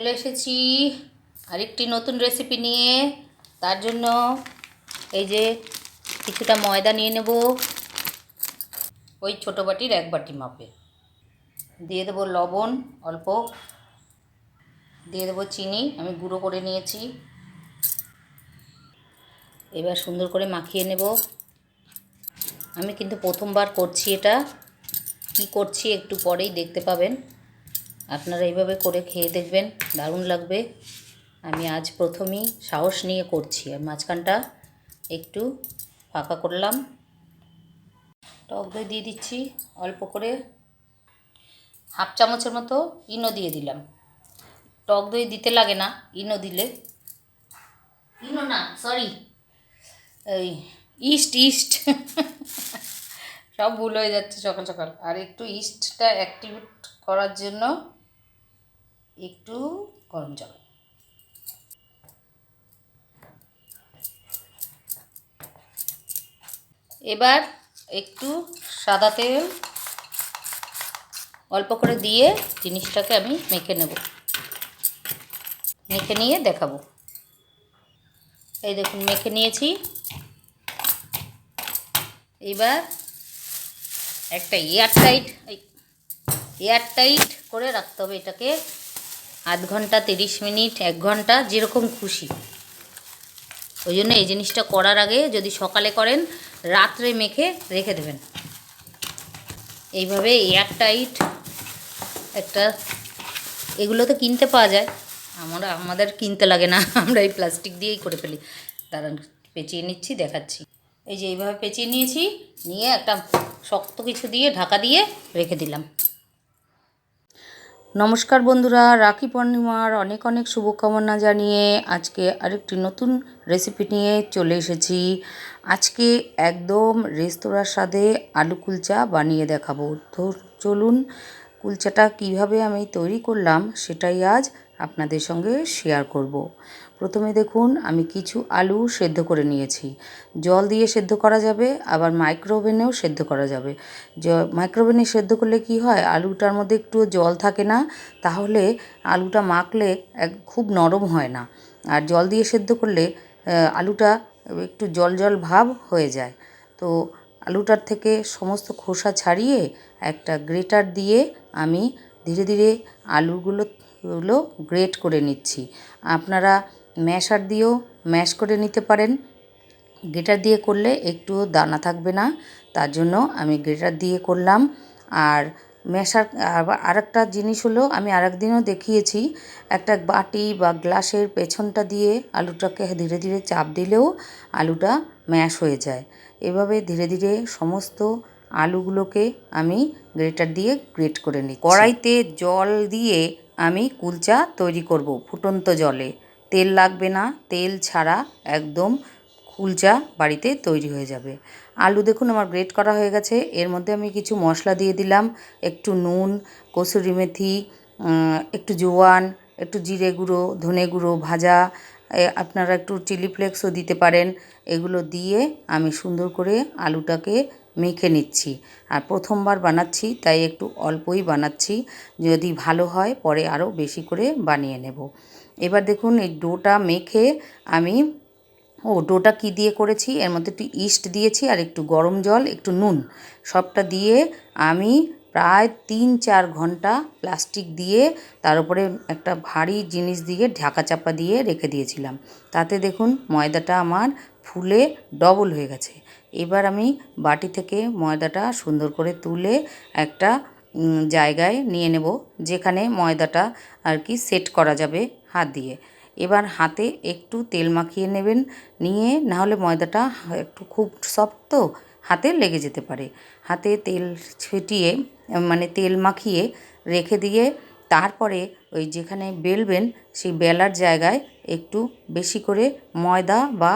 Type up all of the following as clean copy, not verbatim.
চলে এসেছি আরেকটি নতুন রেসিপি নিয়ে। তার জন্য এই যে কিছুটা ময়দা নিয়ে নেব, ওই ছোটো বাটির 1 বাটি মাপে। দিয়ে দেবো লবণ অল্প, দিয়ে দেবো চিনি, আমি গুঁড়ো করে নিয়েছি। এবার সুন্দর করে মাখিয়ে নেব। আমি কিন্তু প্রথমবার করছি এটা, কি করছি একটু পরেই দেখতে পাবেন। আপনারা এইভাবে করে খেয়ে দেখবেন, দারুণ লাগবে। আমি আজ প্রথমেই সাহস নিয়ে করছি, আর মাঝখানটা একটু ফাঁকা করলাম। টক দই দিয়ে দিচ্ছি অল্প করে, 1/2 চামচের মতো ইনো দিয়ে দিলাম। টক দই দিতে লাগে না ইনো দিলে, ইনো না সরি, এই ইস্ট সব ভুল হয়ে যাচ্ছে সকাল সকাল। আর একটু ইস্টটা অ্যাক্টিভেট করার জন্য একটু গরম জল। এবার একটু সাদা তেল অল্প করে দিয়ে জিনিসটাকে আমি মেখে নেব, মেখে নিয়ে দেখাবো। এই দেখুন মেখে নিয়েছি। এবার একটা এয়ারটাইট করে রাখতে হবে এটাকে, 0.5 ঘন্টা 30 মিনিট 1 ঘন্টা যেরকম খুশি। ওই জন্য এই জিনিসটা করার আগে যদি সকালে করেন, রাত্রে মেখে রেখে দেবেন। এইভাবে এয়ারটাইট একটা, এগুলো তো কিনতে পাওয়া যায়, আমাদের কিনতে লাগে না, আমরা এই প্লাস্টিক দিয়েই করে ফেলি। দাঁড়ান পেঁচিয়ে নিচ্ছি, দেখাচ্ছি। এই যে এইভাবে পেঁচিয়ে নিয়েছি, নিয়ে একটা শক্ত কিছু দিয়ে ঢাকা দিয়ে রেখে দিলাম। নমস্কার বন্ধুরা, রাখি পূর্ণিমার অনেক অনেক শুভকামনা জানিয়ে আজকে আরেকটি নতুন রেসিপি নিয়ে চলে এসেছি। আজকে একদম রেস্তোরাঁর স্বাদে আলু কুলচা বানিয়ে দেখাবো। তো চলুন, কুলচাটা কিভাবে আমি তৈরি করলাম সেটাই আজ আপনাদের সঙ্গে শেয়ার করব। প্রথমে দেখুন আমি কিছু আলু সেদ্ধ করে নিয়েছি। জল দিয়ে সেদ্ধ করা যাবে, আবার মাইক্রোওভেনেও সেদ্ধ করা যাবে। মাইক্রোওভেনে সেদ্ধ করলে কি হয়, আলুটার মধ্যে একটুও জল থাকে না, তাহলে আলুটা মাখলে খুব নরম হয় না। আর জল দিয়ে সেদ্ধ করলে আলুটা একটু জল জল ভাব হয়ে যায়। তো আলুটার থেকে সমস্ত খোসা ছাড়িয়ে একটা গ্রেটার দিয়ে আমি ধীরে ধীরে আলুগুলো গ্রেট করে নিচ্ছি। আপনারা ম্যাশার দিয়েও ম্যাশ করে নিতে পারেন। গ্রেটার দিয়ে করলে একটুও দানা থাকবে না, তার জন্য আমি গ্রেটার দিয়ে করলাম। আর ম্যাশার আরেকটা জিনিস হলো, আমি আরেকদিনও দেখিয়েছি, একটা বাটি বা গ্লাসের পেছনটা দিয়ে আলুটাকে ধীরে ধীরে চাপ দিলেও আলুটা ম্যাশ হয়ে যায়। এভাবে ধীরে ধীরে সমস্ত আলুগুলোকে আমি গ্রেটার দিয়ে গ্রেট করে নিই। কড়াইতে জল দিয়ে আমি কুলচা তৈরি করব ফুটন্ত জলে, তেল লাগবে না, তেল ছাড়া একদম কুলচা বাড়িতে তৈরি হয়ে যাবে। আলু দেখুন আমার গ্রেট করা হয়ে গেছে। এর মধ্যে আমি কিছু মশলা দিয়ে দিলাম, একটু নুন, কসুরি মেথি, একটু জোয়ান, একটু জিরে গুঁড়ো, ধনে গুঁড়ো ভাজা, আপনারা একটু চিলি ফ্লেক্সও দিতে পারেন। এগুলো দিয়ে আমি সুন্দর করে আলুটাকে মেখে নিচ্ছি। আর প্রথমবার বানাচ্ছি তাই একটু অল্পই বানাচ্ছি, যদি ভালো হয় পরে আরও বেশি করে বানিয়ে নেব। এবার দেখুন এই ডোটা মেখে আমি, ডোটা কী দিয়ে করেছি, এর মধ্যে একটু ইস্ট দিয়েছি আর একটু গরম জল, একটু নুন, সবটা দিয়ে আমি প্রায় 3-4 ঘন্টা প্লাস্টিক দিয়ে তার উপরে একটা ভারী জিনিস দিয়ে ঢাকা চাপা দিয়ে রেখে দিয়েছিলাম। তাতে দেখুন ময়দাটা আমার ফুলে ডবল হয়ে গেছে। এবার আমি বাটি থেকে ময়দাটা সুন্দর করে তুলে একটা জায়গায় নিয়ে নেব, যেখানে ময়দাটা আর কি সেট করা যাবে হাত দিয়ে। এবার হাতে একটু তেল মাখিয়ে নেবেন, নিয়ে নাহলে ময়দাটা একটু খুব শক্ত তো, হাতে লেগে যেতে পারে। হাতে তেল ছিটিয়ে মানে তেল মাখিয়ে রেখে দিয়ে তারপরে ওই যেখানে বেলবেন সেই বেলার জায়গায় একটু বেশি করে ময়দা বা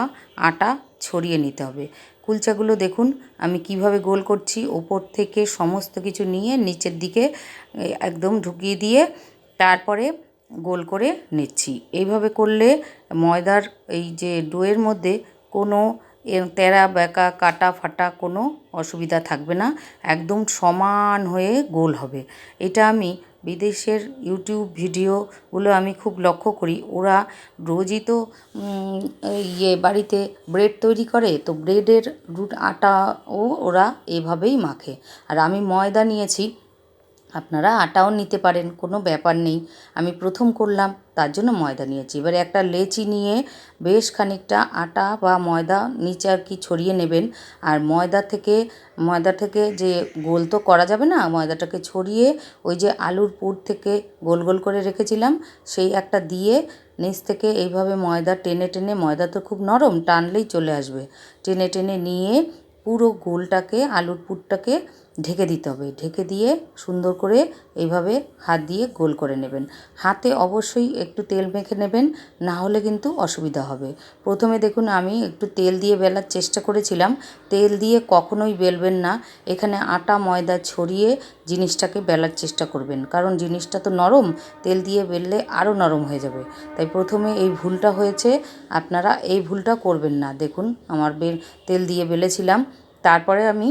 আটা ছড়িয়ে নিতে হবে। কুলচাগুলো দেখুন আমি কিভাবে গোল করছি, ওপর থেকে সমস্ত কিছু নিয়ে নিচের দিকে একদম ঢুকিয়ে দিয়ে তারপরে গোল করে নিচ্ছি। এইভাবে করলে ময়দার এই যে ডোয়ের মধ্যে কোনো তেরা বেঁকা কাটা ফাটা কোনো অসুবিধা থাকবে না, একদম সমান হয়ে গোল হবে। এটা আমি বিদেশের ইউটিউব ভিডিওগুলো আমি খুব লক্ষ্য করি, ওরা রোজই তো বাড়িতে ব্রেড তৈরি করে, তো ব্রেডের আটাও ওরা এভাবেই মাখে। আর আমি ময়দা নিয়েছি, আপনারা আটাও নিতে পারেন, কোনো ব্যাপার নেই। আমি প্রথম করলাম তার জন্য ময়দা নিয়েছি। এবারে একটা লেচি নিয়ে বেশ খানিকটা আটা বা ময়দা নিচে আর কি ছড়িয়ে নেবেন। আর ময়দা থেকে যে গোল তো করা যাবে না, ময়দাটাকে ছড়িয়ে ওই যে আলুর পুর থেকে গোল গোল করে রেখেছিলাম সেই একটা দিয়ে নিচ থেকে এইভাবে ময়দা টেনে টেনে, ময়দা তো খুব নরম, টানলেই চলে আসবে, টেনে টেনে নিয়ে পুরো গোলটাকে আলুর পুরটাকে ঢেকে দিতে হবে। ঢেকে দিয়ে সুন্দর করে এইভাবে হাত দিয়ে গোল করে নেবেন। হাতে অবশ্যই একটু তেল মেখে নেবেন, না হলে কিন্তু অসুবিধা হবে। প্রথমে দেখুন আমি একটু তেল দিয়ে বেলার চেষ্টা করেছিলাম, তেল দিয়ে কখনোই বেলবেন না। এখানে আটা ময়দা ছড়িয়ে জিনিসটাকে বেলার চেষ্টা করবেন, কারণ জিনিসটা তো নরম, তেল দিয়ে বেললে আরও নরম হয়ে যাবে। তাই প্রথমে এই ভুলটা হয়েছে, আপনারা এই ভুলটা করবেন না। দেখুন আমার তেল দিয়ে বেলেছিলাম, তারপরে আমি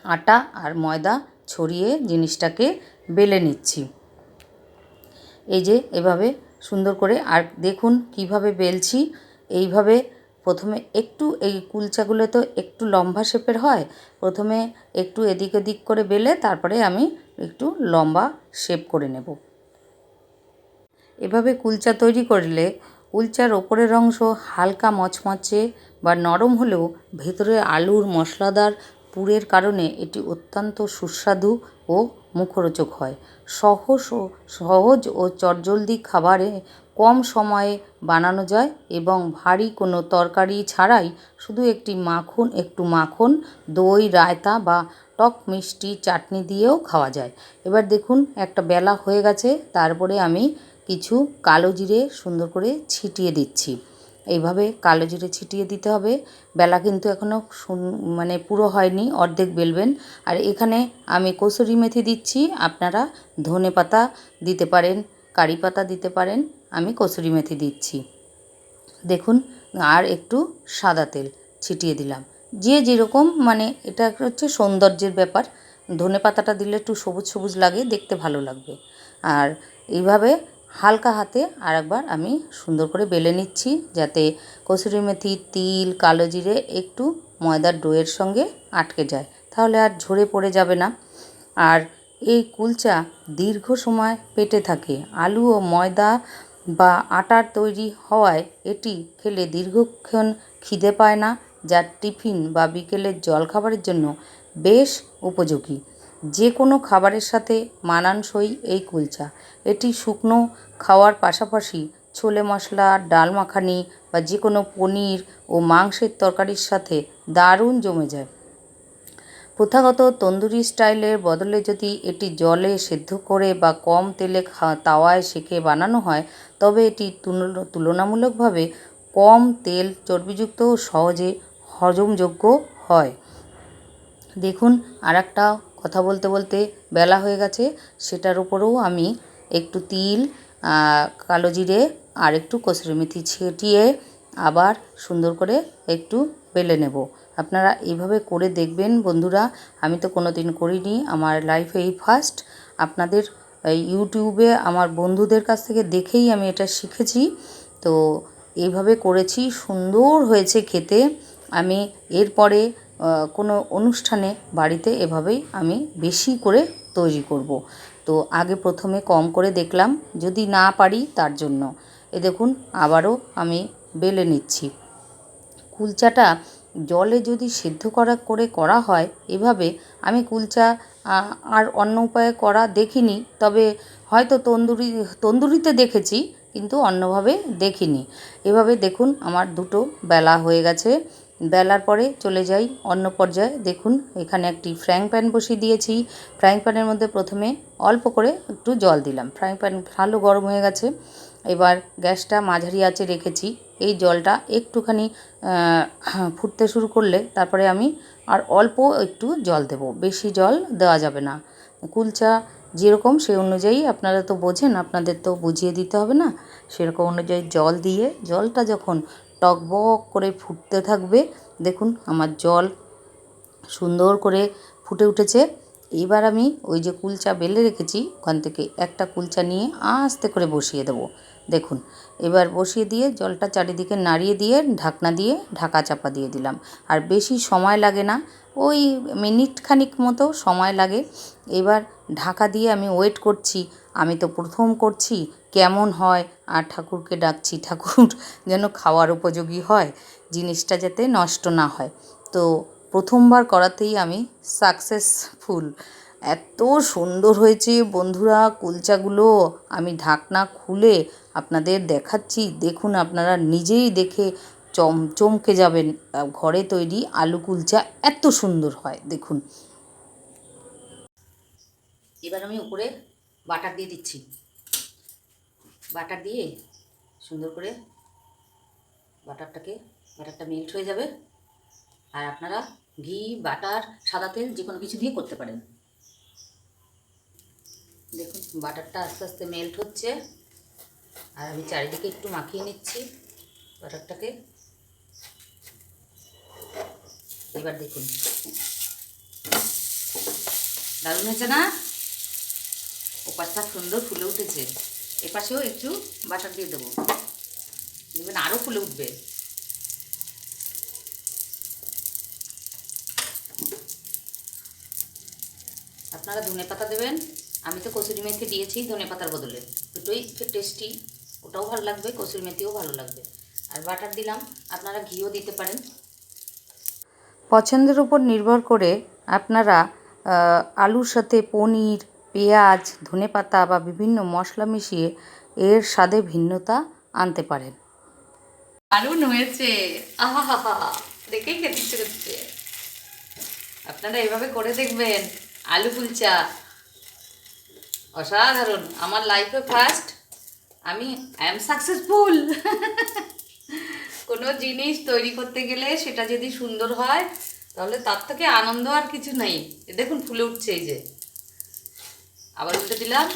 আটা আর ময়দা ছড়িয়ে জিনিসটাকে বেলে নিচ্ছি। এই যে এভাবে সুন্দর করে, আর দেখুন কিভাবে বেলছি। এইভাবে প্রথমে একটু, এই কুলচাগুলো তো একটু লম্বা শেপের হয়, প্রথমে একটু এদিক ওদিক করে বেলে তারপরে আমি একটু লম্বা শেপ করে নেব। এভাবে কুলচা তৈরি করলে কুলচার ওপরের অংশ হালকা মচমচে বা নরম হলেও ভেতরে আলুর মশলাদার পুরের কারণে এটি অত্যন্ত সুস্বাদু ও মুখরোচক হয়। সহজ ও চটজলদি খাবারে কম সময়ে বানানো যায় এবং ভারী কোনো তরকারি ছাড়াই শুধু একটু মাখন, দই, রায়তা বা টক মিষ্টি চাটনি দিয়েও খাওয়া যায়। এবার দেখুন একটা বেলা হয়ে গেছে, তারপরে আমি কিছু কালো জিরে সুন্দর করে ছিটিয়ে দিচ্ছি। এইভাবে কালো জিরে ছিটিয়ে দিতে হবে। বেলা কিন্তু এখনও মানে পুরো হয়নি, অর্ধেক বেলবেন। আর এখানে আমি কসুরি মেথি দিচ্ছি, আপনারা ধনে পাতা দিতে পারেন, কারি পাতা দিতে পারেন, আমি কসুরি মেথি দিচ্ছি। দেখুন, আর একটু সাদা তেল ছিটিয়ে দিলাম। যে যেরকম, মানে এটা হচ্ছে সৌন্দর্যের ব্যাপার, ধনে পাতাটা দিলে একটু সবুজ সবুজ লাগে, দেখতে ভালো লাগবে। আর এইভাবে হালকা হাতে আরেকবার আমি সুন্দর করে বেলে নিচ্ছি, যাতে কসুরি মেথি, তিল, কালো জিরে একটু ময়দার ডোয়ের সঙ্গে আটকে যায়, তাহলে আর ঝরে পড়ে যাবে না। আর এই কুলচা দীর্ঘ সময় পেটে থাকে। আলু ও ময়দা বা আটার তৈরি হওয়ায় এটি খেলে দীর্ঘক্ষণ খিদে পায় না, যা টিফিন বা বিকেলের জলখাবারের জন্য বেশ উপযোগী। যে কোনো খাবারের সাথে মানানসই এই কুলচা। এটি শুকনো খাওয়ার পাশাপাশি ছোলে মশলা, ডাল মাখানি বা যে কোনো পনির ও মাংসের তরকারির সাথে দারুণ জমে যায়। প্রথাগত তন্দুরি স্টাইলের বদলে যদি এটি জলে সেদ্ধ করে বা কম তেলে তাওয়ায় সেঁকে বানানো হয়, তবে এটি তুলনামূলকভাবে কম তেল চর্বিযুক্ত ও সহজে হজমযোগ্য হয়। দেখুন, আর একটা কথা বলতে বলতে বেলা হয়ে গেছে, সেটার উপরেও আমি একটু তিল, কালো জিরে আর একটু কসুরি মেথি ছিটিয়ে আবার সুন্দর করে একটু বেলে নেব। আপনারা এইভাবে করে দেখবেন বন্ধুরা, আমি তো কোনো দিন করিনি, আমার লাইফে এই ফার্স্ট। আপনাদের ইউটিউবে আমার বন্ধুদের কাছ থেকে দেখেই আমি এটা শিখেছি, তো এইভাবে করেছি, সুন্দর হয়েছে খেতে। আমি এরপরে কোনো অনুষ্ঠানে বাড়িতে এভাবেই আমি বেশি করে তৈরি করব। তো আগে প্রথমে কম করে দেখলাম, যদি না পারি তার জন্য দেখুন আবারও আমি বেলে নিচ্ছি। কুলচাটা জলে যদি সিদ্ধ করা হয় এভাবে, আমি কুলচা আর অন্য উপায়ে করা দেখিনি, তবে হয়তো তন্দুরিতে দেখেছি, কিন্তু অন্যভাবে দেখিনি। এভাবে দেখুন আমার দুটো বেলা হয়ে গেছে। বেলার পরে চলে যাই অন্য পর্যায়ে। দেখুন এখানে একটি ফ্রাইং প্যান বসিয়ে দিয়েছি। ফ্রাইং প্যানের মধ্যে প্রথমে অল্প করে একটু জল দিলাম, ফ্রাইং প্যান ভালো গরম হয়ে গেছে। এবার গ্যাসটা মাঝারি আঁচে রেখেছি। এই জলটা একটুখানি ফুটতে শুরু করলে তারপরে আমি আর অল্প একটু জল দেব, বেশি জল দেওয়া যাবে না। কুলচা যেরকম সেই অনুযায়ী, আপনারা তো বোঝেন, আপনাদের তো বুঝিয়ে দিতে হবে না, সেরকম অনুযায়ী জল দিয়ে, জলটা যখন টকবক করে ফুটতে থাকবে। দেখুন আমার জল সুন্দর করে ফুটে উঠেছে। এইবার আমি ওই যে কুলচা বেলে রেখেছি ওখান থেকে একটা কুলচা নিয়ে আস্তে করে বসিয়ে দেবো। দেখুন এবার বসিয়ে দিয়ে জলটা চারিদিকে নাড়িয়ে দিয়ে ঢাকনা দিয়ে ঢাকা চাপা দিয়ে দিলাম। আর বেশি সময় লাগে না, ওই মিনিট খানিক মতো সময় লাগে। এবার ঢাকা দিয়ে আমি ওয়েট করছি। আমি তো প্রথম করছি, কেমন হয়, আর ঠাকুরকে ডাকছি ঠাকুর যেন খাওয়ার উপযোগী হয়, জিনিসটা যাতে নষ্ট না হয়। তো প্রথমবার করাতেই আমি সাকসেসফুল। এত সুন্দর হয়েছে বন্ধুরা কুলচাগুলো। আমি ঢাকনা খুলে আপনাদের দেখাচ্ছি, দেখুন আপনারা নিজেই দেখে চমকে যাবেন। ঘরে তৈরি আলু কুলচা এত সুন্দর হয় দেখুন। এবার আমি উপরে বাটার দিয়ে দিচ্ছি। বাটার দিয়ে সুন্দর করে বাটারটা মেল্ট হয়ে যাবে। আর আপনারা ঘি, বাটার, সাদা তেল যে কোনো কিছু দিয়ে করতে পারেন। দেখুন বাটারটা আস্তে আস্তে মেল্ট হচ্ছে, আর আমি চারিদিকে একটু মাখিয়ে নিচ্ছি বাটারটাকে। এবার দেখুন দারুণ হয়েছে না? ওপাশটা সুন্দর ফুলে উঠেছে, এপাশেও একটু বাটার দিয়ে দেবো, দেখবেন আরও ফুলে উঠবে। আপনারা ধনেপাতা দেবেন, আমি তো কসুরি মেথি দিয়েছি ধনেপাতার বদলে, দুটোই টেস্টি, ওটাও ভালো লাগবে, কসুরি মেথিও ভালো লাগবে। আর বাটার দিলাম, আপনারা ঘিও দিতে পারেন। পছন্দের উপর নির্ভর করে আপনারা আলুর সাথে পনির, পেঁয়াজ, ধনেপাতা বা বিভিন্ন মশলা মিশিয়ে এর স্বাদে ভিন্নতা আনতে পারেন। দারুণ হয়েছে, আহা দেখেই খেতে ইচ্ছে করছে। আপনারা এভাবে করে দেখবেন আলু কুলচা, অসাধারণ। আমার লাইফে ফার্স্ট, আমি অ্যাম সাকসেসফুল। কোনো জিনিস তৈরি করতে গেলে সেটা যদি সুন্দর হয় তাহলে তার থেকে আনন্দ আর কিছু নেই। দেখুন ফুলে উঠছে, এই যে আবার উল্টে দিলাম,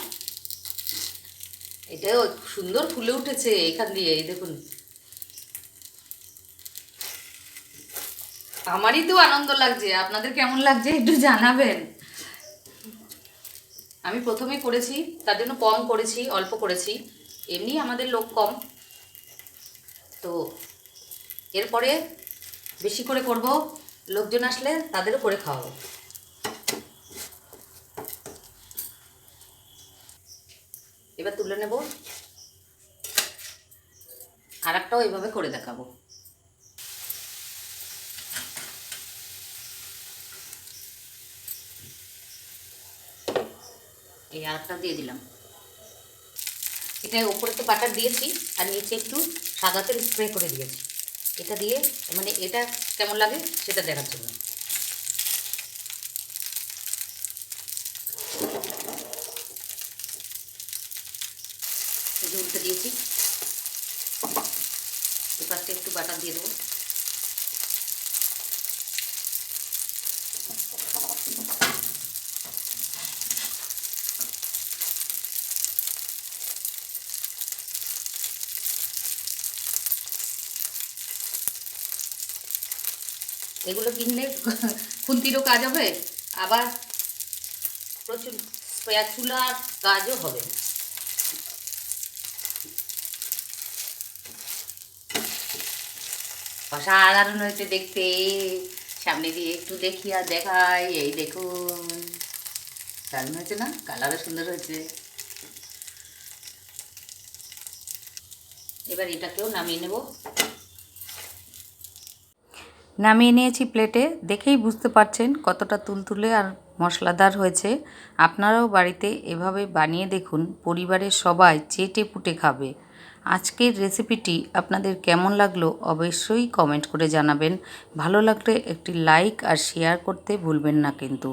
এটাও সুন্দর ফুলে উঠেছে এখান দিয়ে। এই দেখুন আমারই তো আনন্দ লাগছে, আপনাদের কেমন লাগছে একটু জানাবেন। আমি প্রথমে করেছি তার জন্য কম করেছি, অল্প করেছি, এমনি আমাদের লোক কম, তো এরপরে বেশি করে করব, লোকজন আসলে তাদেরও করে খাওয়াবো। এবার তুলে নেব, আর একটাও এইভাবে করে দেখাবো। এই আর একটা দিয়ে দিলাম। এটা উপরে তো বাটার দিয়েছি আর নিচে একটু সাদা তেল স্প্রে করে দিয়েছি, এটা দিয়ে মানে এটা কেমন লাগে সেটা দেখার জন্য। এই যে উল্টে দিয়েছি, এই পাশে একটু বাটার দিয়ে দেবো। এগুলো কিনলে খুন্তিরও কাজ হবে, আবার প্রচুর স্প্যাচুলার কাজও হবে। অসাধারণ হয়েছে দেখতে। সামনে দিয়ে একটু দেখি আর দেখাই, এই দেখুন দারুণ হয়েছে না? কালারও সুন্দর হয়েছে। এবার এটাকেও নামিয়ে নেব। নামিয়ে নিয়েছি প্লেটে, দেখেই বুঝতে পারছেন কতটা তুলতুলে আর মশলাদার হয়েছে। আপনারাও বাড়িতে এভাবে বানিয়ে দেখুন, পরিবারের সবাই চেটে পুটে খাবে। আজকের রেসিপিটি আপনাদের কেমন লাগলো অবশ্যই কমেন্ট করে জানাবেন। ভালো লাগলে একটি লাইক আর শেয়ার করতে ভুলবেন না কিন্তু।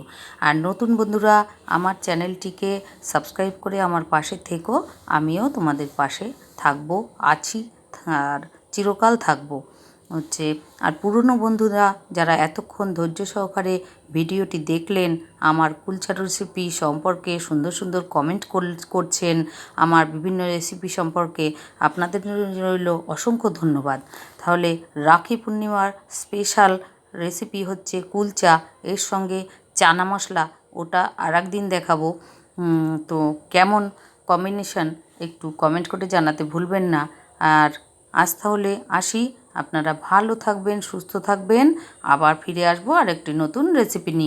আর নতুন বন্ধুরা আমার চ্যানেলটিকে সাবস্ক্রাইব করে আমার পাশে থেকো, আমিও তোমাদের পাশে থাকবো, আছি আর চিরকাল থাকবো। হচ্ছে। আর পুরনো বন্ধুরা যারা এতক্ষণ ধৈর্য সহকারে ভিডিওটি দেখলেন, আমার কুলচা রেসিপি সম্পর্কে সুন্দর সুন্দর কমেন্ট করছেন, আমার বিভিন্ন রেসিপি সম্পর্কে আপনাদের রইল অসংখ্য ধন্যবাদ। তাহলে রাখি পূর্ণিমার স্পেশাল রেসিপি হচ্ছে কুলচা, এর সঙ্গে চানা মশলা, ওটা আরেকদিন দেখাবো। তো কেমন কম্বিনেশন একটু কমেন্ট করে জানাতে ভুলবেন না। আর আজ তাহলে আসি, আপনারা ভালো থাকবেন, সুস্থ থাকবেন, আবার ফিরে আসবো আরেকটি নতুন রেসিপি নিয়ে।